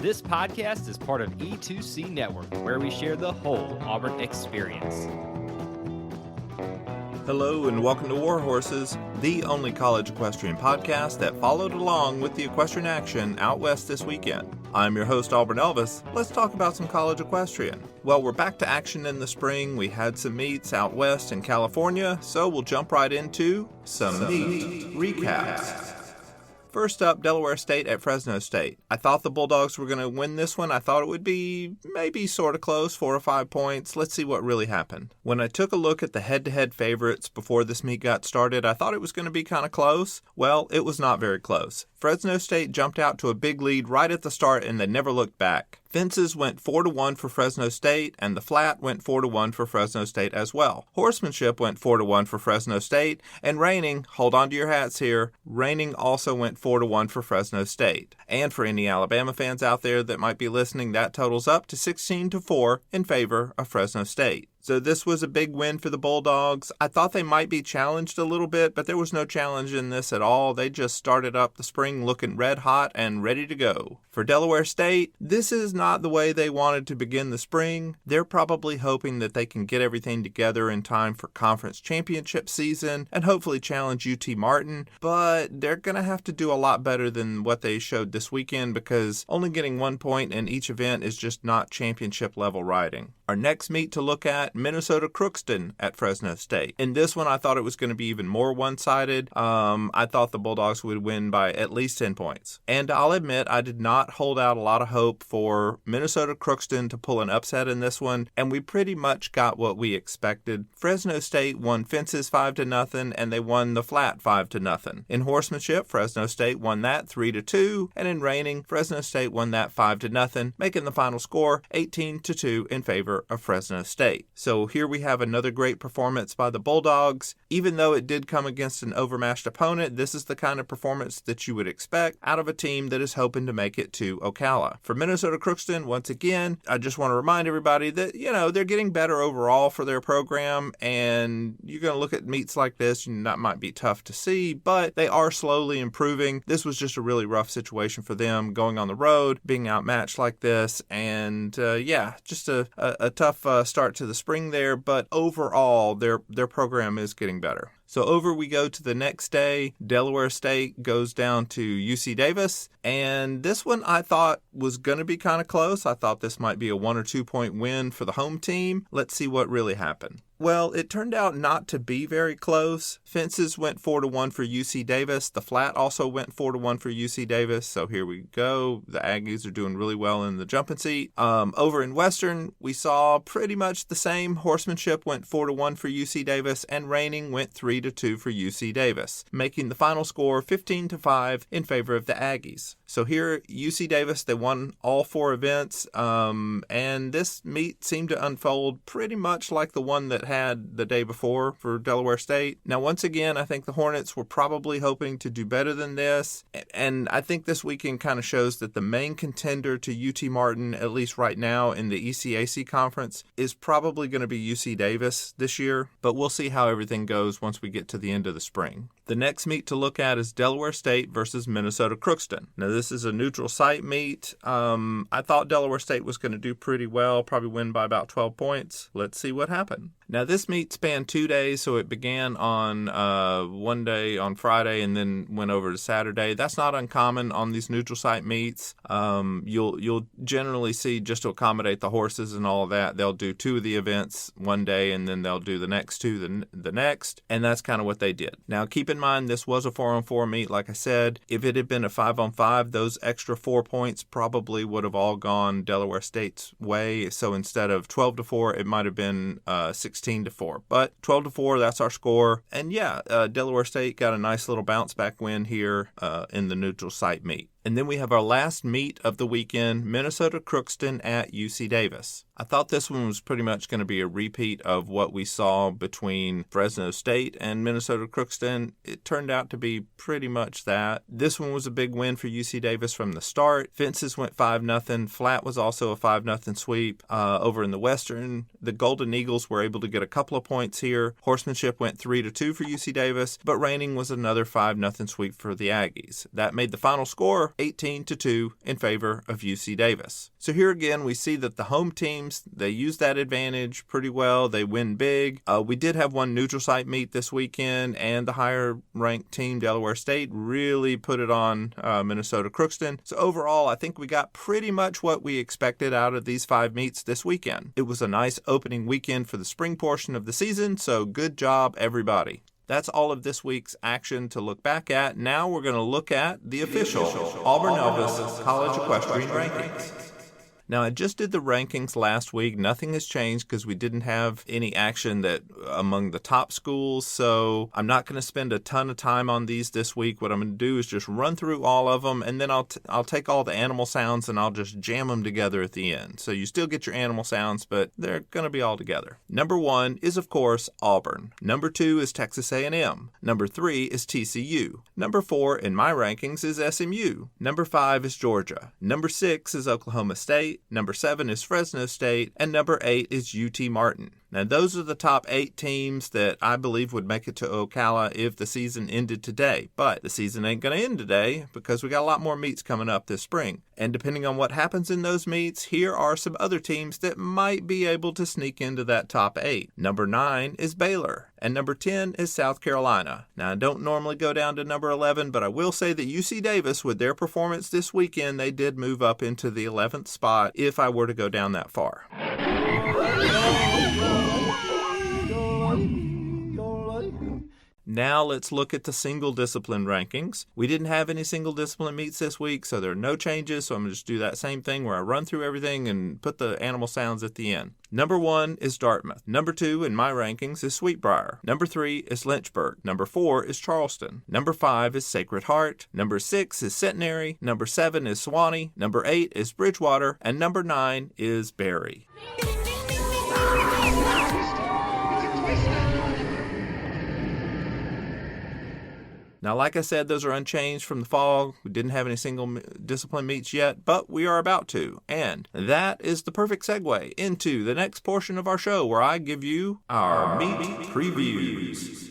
This podcast is part of E2C Network, where we share the whole Auburn experience. Hello and welcome to War Horses, the only college equestrian podcast that followed along with the equestrian action out west this weekend. I'm your host, Auburn Elvis. Let's talk about some college equestrian. Well, we're back to action in the spring. We had some meets out west in California, so we'll jump right into some meet recaps. First up, Delaware State at Fresno State. I thought the Bulldogs were going to win this one. I thought it would be maybe sort of close, 4 or 5 points. Let's see what really happened. When I took a look at the head-to-head favorites before this meet got started, I thought it was going to be kind of close. Well, it was not very close. Fresno State jumped out to a big lead right at the start and they never looked back. Fences went 4-1 for Fresno State, and the flat went 4-1 for Fresno State as well. Horsemanship went 4-1 for Fresno State, and reining, hold on to your hats here, reining also went 4-1 for Fresno State. And for any Alabama fans out there that might be listening, that totals up to 16-4 in favor of Fresno State. So this was a big win for the Bulldogs. I thought they might be challenged a little bit, but there was no challenge in this at all. They just started up the spring looking red hot and ready to go. For Delaware State, this is not the way they wanted to begin the spring. They're probably hoping that they can get everything together in time for conference championship season and hopefully challenge UT Martin, but they're going to have to do a lot better than what they showed this weekend because only getting 1 point in each event is just not championship level riding. Our next meet to look at, Minnesota Crookston at Fresno State. In this one, I thought it was going to be even more one-sided. I thought the Bulldogs would win by at least 10 points. And I'll admit, I did not hold out a lot of hope for Minnesota Crookston to pull an upset in this one, and we pretty much got what we expected. Fresno State won fences 5-0, and they won the flat 5-0. In horsemanship, Fresno State won that 3-2, and in reining, Fresno State won that 5-0, making the final score 18-2 in favor of Fresno State. So here we have another great performance by the Bulldogs. Even though it did come against an overmatched opponent, this is the kind of performance that you would expect out of a team that is hoping to make it to Ocala. For Minnesota Crookston, once again, I just want to remind everybody that, they're getting better overall for their program, and you're going to look at meets like this, and that might be tough to see, but they are slowly improving. This was just a really rough situation for them, going on the road, being outmatched like this, and just a tough start to the spring there, but overall their program is getting better. So over we go to the next day. Delaware State goes down to UC Davis, and this one I thought was going to be kind of close. I thought this might be a 1 or 2 point win for the home team. Let's see what really happened. Well, it turned out not to be very close. Fences went 4-1 for UC Davis. The flat also went 4-1 for UC Davis. So here we go. The Aggies are doing really well in the jumping seat. Over in Western, we saw pretty much the same. Horsemanship went 4-1 for UC Davis, and reining went 3-2 for UC Davis, making the final score 15-5 in favor of the Aggies. So here, UC Davis, they won all 4 events, and this meet seemed to unfold pretty much like the one that had the day before for Delaware State. Now, once again, I think the Hornets were probably hoping to do better than this, and I think this weekend kind of shows that the main contender to UT Martin, at least right now in the ECAC conference, is probably going to be UC Davis this year, but we'll see how everything goes once we get to the end of the spring. The next meet to look at is Delaware State versus Minnesota Crookston. Now, this is a neutral site meet. I thought Delaware State was going to do pretty well, probably win by about 12 points. Let's see what happened. Now, this meet spanned 2 days, so it began on one day on Friday and then went over to Saturday. That's not uncommon on these neutral site meets. You'll generally see, just to accommodate the horses and all of that, they'll do 2 of the events one day and then they'll do the next 2 the next, and that's kind of what they did. Now, keep in mind, this was a 4-on-4 meet, like I said. If it had been a 5-on-5, those extra 4 points probably would have all gone Delaware State's way. So instead of 12-4, it might have been 16-4. But 12-4, that's our score. And Delaware State got a nice little bounce back win here in the neutral site meet. And then we have our last meet of the weekend, Minnesota Crookston at UC Davis. I thought this one was pretty much going to be a repeat of what we saw between Fresno State and Minnesota Crookston. It turned out to be pretty much that. This one was a big win for UC Davis from the start. Fences went 5-0. Flat was also a 5-0 sweep. Over in the Western, the Golden Eagles were able to get a couple of points here. Horsemanship went 3-2 for UC Davis, but reining was another 5-0 sweep for the Aggies. That made the final score 18-2 in favor of UC Davis. So here again, we see that the home teams, they use that advantage pretty well. They win big. We did have one neutral site meet this weekend, and the higher-ranked team, Delaware State, really put it on Minnesota Crookston. So overall, I think we got pretty much what we expected out of these 5 meets this weekend. It was a nice opening weekend for the spring portion of the season, so good job, everybody. That's all of this week's action to look back at. Now we're going to look at the official Auburn Elvis College Equestrian Rankings. Now, I just did the rankings last week. Nothing has changed because we didn't have any action that among the top schools, so I'm not going to spend a ton of time on these this week. What I'm going to do is just run through all of them, and then I'll take all the animal sounds and I'll just jam them together at the end. So you still get your animal sounds, but they're going to be all together. Number 1 is, of course, Auburn. Number 2 is Texas A&M. Number 3 is TCU. Number 4 in my rankings is SMU. Number 5 is Georgia. Number 6 is Oklahoma State. Number 7 is Fresno State, and number 8 is UT Martin. Now, those are the top 8 teams that I believe would make it to Ocala if the season ended today. But the season ain't going to end today because we got a lot more meets coming up this spring. And depending on what happens in those meets, here are some other teams that might be able to sneak into that top 8. Number 9 is Baylor, and number 10 is South Carolina. Now, I don't normally go down to number 11, but I will say that UC Davis, with their performance this weekend, they did move up into the 11th spot if I were to go down that far. Now let's look at the single discipline rankings. We didn't have any single discipline meets this week, so there are no changes. So I'm going to just do that same thing where I run through everything and put the animal sounds at the end. Number 1 is Dartmouth. Number 2 in my rankings is Sweetbriar. Number 3 is Lynchburg. Number 4 is Charleston. Number 5 is Sacred Heart. Number 6 is Centenary. Number 7 is Sewanee. Number 8 is Bridgewater. And number 9 is Berry. Now, like I said, those are unchanged from the fall. We didn't have any single discipline meets yet, but we are about to. And that is the perfect segue into the next portion of our show where I give you our meet previews.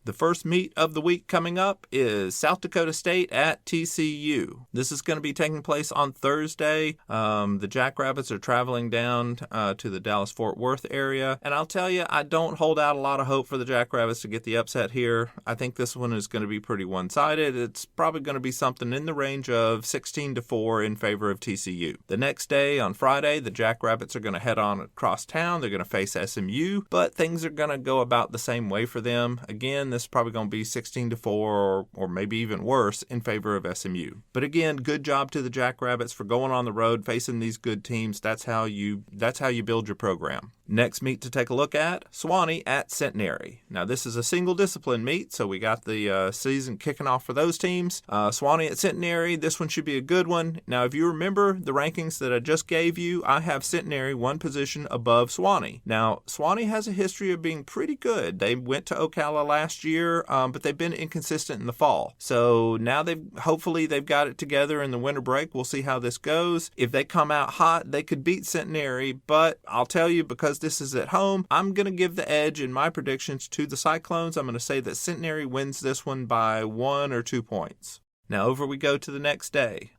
The first meet of the week coming up is South Dakota State at TCU. This is going to be taking place on Thursday. The Jackrabbits are traveling down to the Dallas-Fort Worth area. And I'll tell you, I don't hold out a lot of hope for the Jackrabbits to get the upset here. I think this one is going to be pretty one-sided. It's probably going to be something in the range of 16-4 in favor of TCU. The next day, on Friday, the Jackrabbits are going to head on across town. They're going to face SMU, but things are going to go about the same way for them. Again, this is probably going to be 16-4 or maybe even worse in favor of SMU. But again, good job to the Jackrabbits for going on the road, facing these good teams. That's how you build your program. Next meet to take a look at, Sewanee at Centenary. Now, this is a single discipline meet, so we got the season kicking off for those teams. Sewanee at Centenary, this one should be a good one. Now, if you remember the rankings that I just gave you, I have Centenary one position above Sewanee. Now, Sewanee has a history of being pretty good. They went to Ocala last year, but they've been inconsistent in the fall. So now hopefully they've got it together in the winter break. We'll see how this goes. If they come out hot, they could beat Centenary, but I'll tell you, because this is at home, I'm going to give the edge in my predictions to the Cyclones. I'm going to say that Centenary wins this one by 1 or 2 points. Now, over we go to the next day.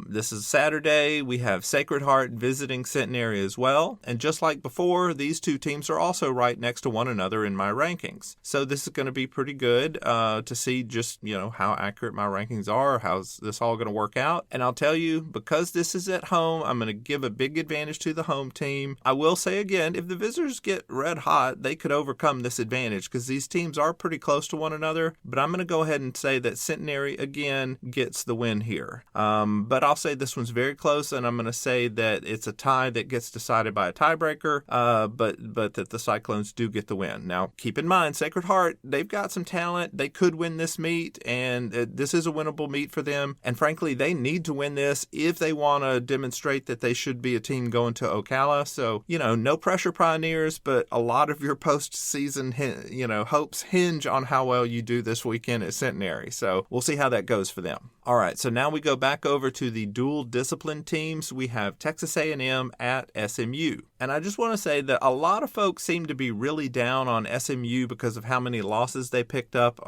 This is Saturday. We have Sacred Heart visiting Centenary as well. And just like before, these two teams are also right next to one another in my rankings. So this is going to be pretty good to see just, how accurate my rankings are. How's this all going to work out? And I'll tell you, because this is at home, I'm going to give a big advantage to the home team. I will say again, if the visitors get red hot, they could overcome this advantage because these teams are pretty close to one another. But I'm going to go ahead and say that Centenary, again, gets the win here. But I'll say this one's very close, and I'm going to say that it's a tie that gets decided by a tiebreaker, but that the Cyclones do get the win. Now, keep in mind, Sacred Heart, they've got some talent. They could win this meet, and this is a winnable meet for them. And frankly, they need to win this if they want to demonstrate that they should be a team going to Ocala. So, no pressure, Pioneers, but a lot of your postseason, hopes hinge on how well you do this weekend at Centenary. So we'll see how that goes for them. All right, so now we go back over to the dual discipline teams. We have Texas A&M at SMU. And I just want to say that a lot of folks seem to be really down on SMU because of how many losses they picked up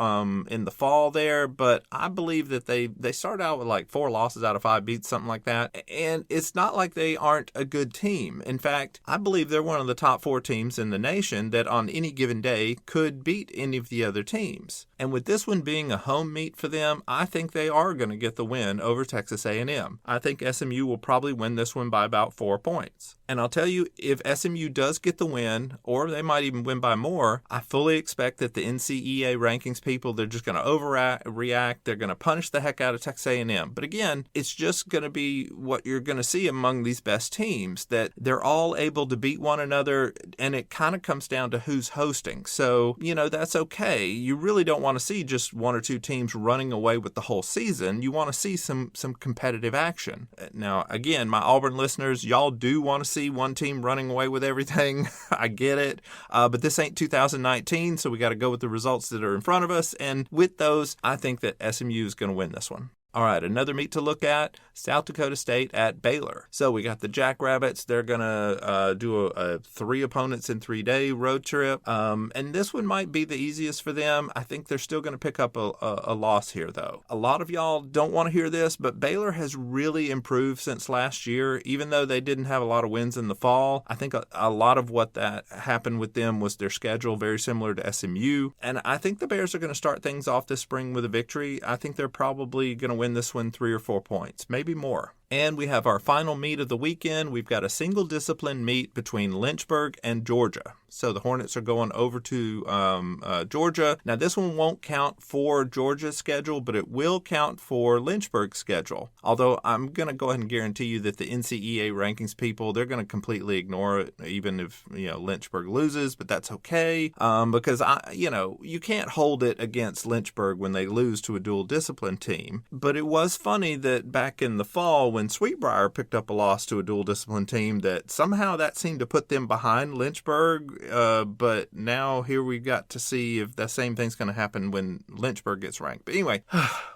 in the fall there. But I believe that they started out with like 4 losses out of 5 beats, something like that. And it's not like they aren't a good team. In fact, I believe they're one of the top 4 teams in the nation that on any given day could beat any of the other teams. And with this one being a home meet for them, I think they are going to get the win over Texas A&M. I think SMU will probably win this one by about 4 points. And I'll tell you, if SMU does get the win, or they might even win by more, I fully expect that the NCEA rankings people, they're just going to overreact. They're going to punish the heck out of Texas A&M. But again, it's just going to be what you're going to see among these best teams, that they're all able to beat one another, and it kind of comes down to who's hosting. So, that's okay. You really don't want to see just 1 or 2 teams running away with the whole season. You want to see some competitive action. Now, again, my Auburn listeners, y'all do want to see one team running away with everything. I get it. But this ain't 2019, so we got to go with the results that are in front of us. And with those, I think that SMU is going to win this one. All right, another meet to look at, South Dakota State at Baylor. So we got the Jackrabbits. They're going to do a 3 opponents in 3-day road trip. And this one might be the easiest for them. I think they're still going to pick up a loss here, though. A lot of y'all don't want to hear this, but Baylor has really improved since last year. Even though they didn't have a lot of wins in the fall, I think a lot of what that happened with them was their schedule, very similar to SMU. And I think the Bears are going to start things off this spring with a victory. I think they're probably going to win this one 3 or 4 points, maybe more. And we have our final meet of the weekend. We've got a single discipline meet between Lynchburg and Georgia. So the Hornets are going over to Georgia. Now, this one won't count for Georgia's schedule, but it will count for Lynchburg's schedule. Although I'm going to go ahead and guarantee you that the NCEA rankings people, they're going to completely ignore it, even if, Lynchburg loses, but that's okay. Because, you can't hold it against Lynchburg when they lose to a dual discipline team. But it was funny that back in the fall, when Sweetbriar picked up a loss to a dual discipline team, that somehow that seemed to put them behind Lynchburg. But now here we got to see if the same thing's going to happen when Lynchburg gets ranked. But anyway,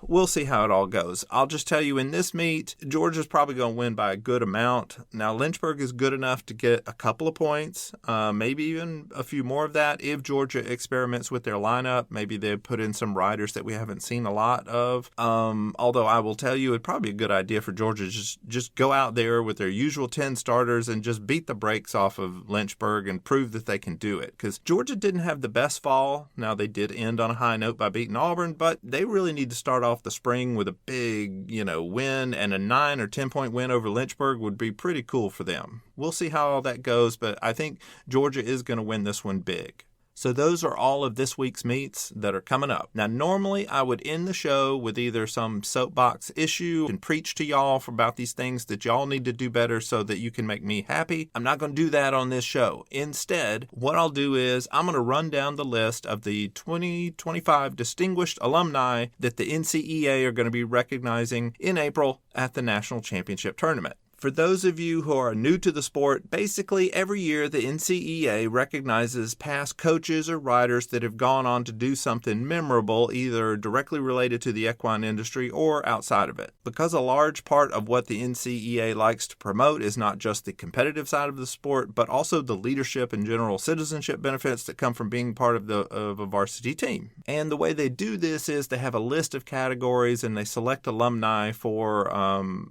we'll see how it all goes. I'll just tell you, in this meet, Georgia's probably going to win by a good amount. Now, Lynchburg is good enough to get a couple of points, maybe even a few more of that if Georgia experiments with their lineup. Maybe they put in some riders that we haven't seen a lot of. Although I will tell you, it'd probably be a good idea for Georgia to just go out there with their usual 10 starters and just beat the brakes off of Lynchburg and prove that they can do it. Because Georgia didn't have the best fall. Now, they did end on a high note by beating Auburn, but they really need to start off the spring with a big, win, and a 9 or 10 point win over Lynchburg would be pretty cool for them. We'll see how all that goes, but I think Georgia is going to win this one big. So those are all of this week's meets that are coming up. Now, normally I would end the show with either some soapbox issue and preach to y'all about these things that y'all need to do better so that you can make me happy. I'm not going to do that on this show. Instead, what I'll do is I'm going to run down the list of the 2025 distinguished alumni that the NCEA are going to be recognizing in April at the National Championship Tournament. For those of you who are new to the sport, basically every year the NCEA recognizes past coaches or riders that have gone on to do something memorable, either directly related to the equine industry or outside of it. Because a large part of what the NCEA likes to promote is not just the competitive side of the sport, but also the leadership and general citizenship benefits that come from being part of a varsity team. And the way they do this is they have a list of categories and they select alumni for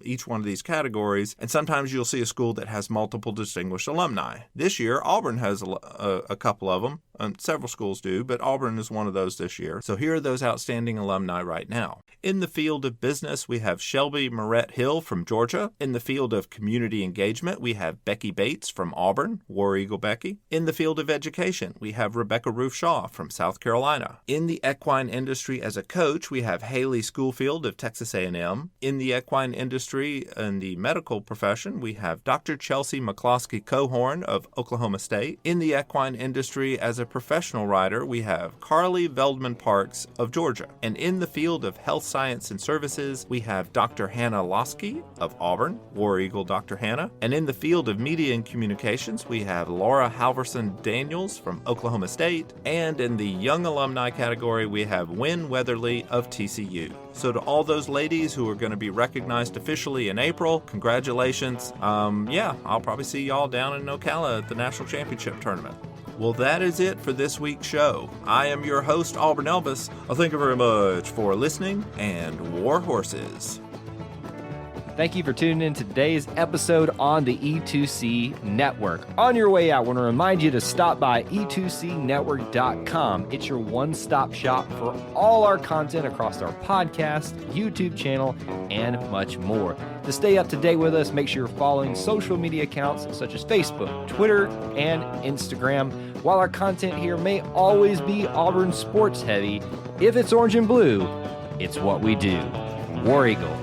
each one of these categories. And sometimes you'll see a school that has multiple distinguished alumni. This year, Auburn has a couple of them. Several schools do, but Auburn is one of those this year. So here are those outstanding alumni right now. In the field of business, we have Shelby Moret Hill from Georgia. In the field of community engagement, we have Becky Bates from Auburn, War Eagle Becky. In the field of education, we have Rebecca Roof Shaw from South Carolina. In the equine industry as a coach, we have Haley Schoolfield of Texas A&M. In the equine industry and the medical profession, we have Dr. Chelsea McCloskey-Cohorn of Oklahoma State. In the equine industry as a professional rider, we have Carly Veldman-Parks of Georgia. And in the field of health science and services, we have Dr. Hannah Losky of Auburn, War Eagle Dr. Hannah. And in the field of media and communications, we have Laura Halverson Daniels from Oklahoma State. And in the young alumni category, we have Wynn Weatherly of TCU. So to all those ladies who are going to be recognized officially in April, congratulations. I'll probably see y'all down in Ocala at the National Championship Tournament. Well, that is it for this week's show. I am your host, Auburn Elvis. Thank you very much for listening, and war horses. Thank you for tuning in to today's episode on the E2C Network. On your way out, I want to remind you to stop by e2cnetwork.com. It's your one-stop shop for all our content across our podcast, YouTube channel, and much more. To stay up to date with us, make sure you're following social media accounts such as Facebook, Twitter, and Instagram. While our content here may always be Auburn sports heavy, if it's orange and blue, it's what we do. War Eagle.